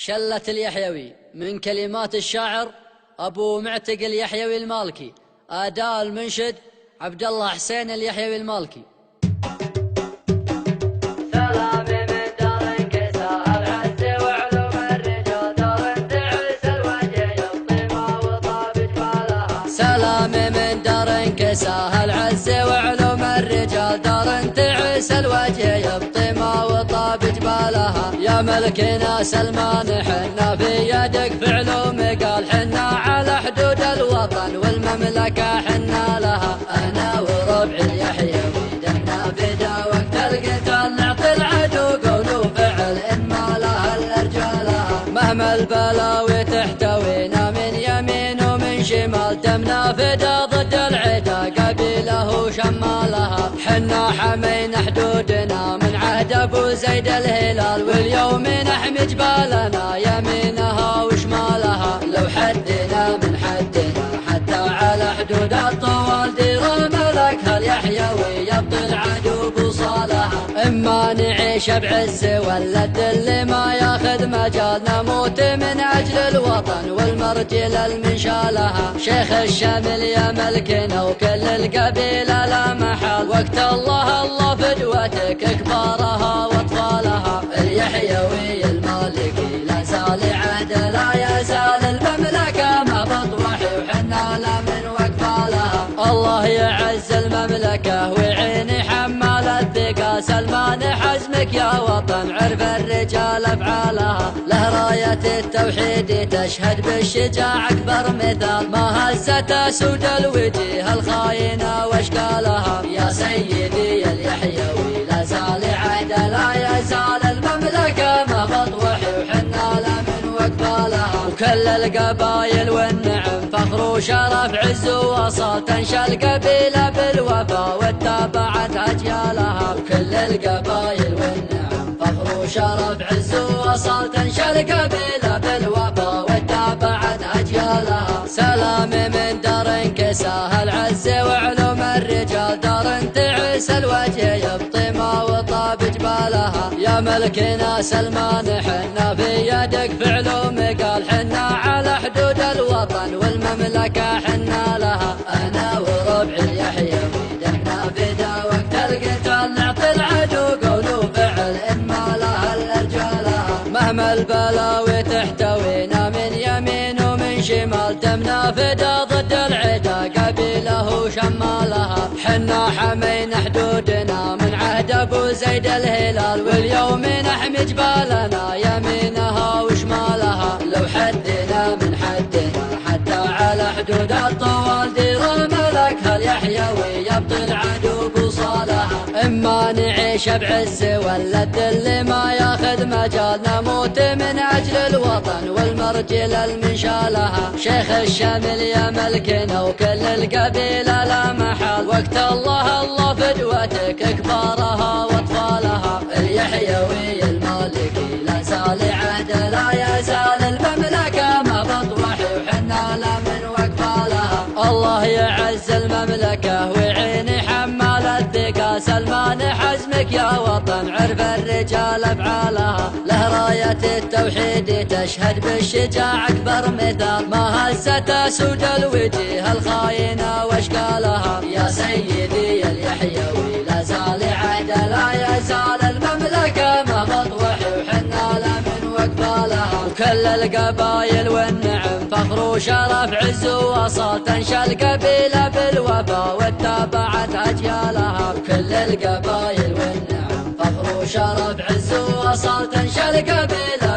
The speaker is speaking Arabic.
شلة اليحيوي من كلمات الشاعر أبو معتق اليحيوي المالكي، أداء المنشد عبد الله حسين اليحيوي المالكي. سلامي من دار انكسار العز وعلوم الرجال، دار تعس الوجه يبطي وطاب جبالها. سلامي من دار انكسار العز وعلوم الرجال، دار تعس الوجه يبطي وطاب جبالها. يا ملكنا سلمان حنا في يدك في علوم، قال حنا على حدود الوطن والمملكة حنا لها. أنا وربع اليحيوي دمنا فدا وقت القتال، نعطي العدو قول وفعل إن ما لها الأرجالها. مهما البلاوي تحتوينا من يمين ومن شمال، دمنا فدا ضد العدا قبيله وشمالها. حنا حمينا حدودنا من عهد أبو زيد الهلال، واليوم نحمي جبالنا يمينها وشمالها. لو حدنا من حدنا حتى على حدود الطوال، دير الملك هاليحيوي يبطي العدو بوصالها. إما نعيش بعز ولا الذل ما ياخذ مجال، نموت من أجل الوطن والمرجل المنشالها. شيخ الشمل يا ملكنا وكل القبيلة لا محال، وقت الله فدوتك كبارها واطفالها. اليحيوي المالكي لا زال عهد لا يزال، المملكة ما بطوحي وحنا لا من وقفالها. الله يعز المملكة ويعين حمال الثقة، سلمان حزمك يا وطن عرف الرجال افعالها. له راية التوحيد تشهد بالشجاع اكبر مثال، ما هزت سود الوجيه الخاينة واشكالها. يا سيدي اليحيوي لا زال عهد لا يزال، المملكة ما بطوحي وحنا لا من وقفالها. وكل القبايل والنعم فخر وشرف عز ووصال، تنشى القبيلة بالوفا واتبعت أجيالها. وكل القبايل والنعم فخر وشرف عز ووصال، تنشى القبيلة بالوفا واتبعت أجيالها. سلامي من دار انكساه العز وعلوم الرجال، دار تعس الوجه يبطي ما وطاب جبالها. يا ملكنا سلمان حنا في يدك في علوم، قال حنا على حدود الوطن والمملكة حنا لها. أنا وربع اليحيوي دمنا فدا وقت القتال، نعطي العدو قول وفعل إن ما لها الأرجالها. مهما البلاوي تحتوينا من يمين ومن شمال، دمنا فدا ضد العدا قبيله وشمالها. حنا حمينا حدودنا من عهد أبو زيد الهلال، واليوم نحمي جبالنا يمينها وشمالها. لو حدنا من حدنا حتى على حدود الطوال، دير الملك هاليحيوي يبطي العدو بوصالها. إما نعيش بعز ولا الذل ما ياخذ مجال، نموت من أجل الوطن والمرجل المنشالها. شيخ الشمل يا ملكنا وكل القبيلة لا محال، وقت الله فدوتك كبارها واطفالها. اليحيوي المالكي لا زال عهد لا يزال، المملكة ما بطوحي وحنا لا من وقفالها. الله يعز المملكة ويعين حمال الثقة، سلمان حزمك يا وطن عرف الرجال افعالها. له راية التوحيد تشهد بالشجاع اكبر مثال، ما هزت سود الوجيه الخاينة واشكالها. يا سيدي اليحيوي لا زال عهد لا يزال، المملكة ما بطوحي وحنا لا من وقفالها. وكل القبايل والنعم فخر وشرف عز ووصال، تنشى القبيلة بالوفا واتبعت أجيالها. وكل القبايل والنعم فخر وشرف عز ووصال، تنشى القبيلة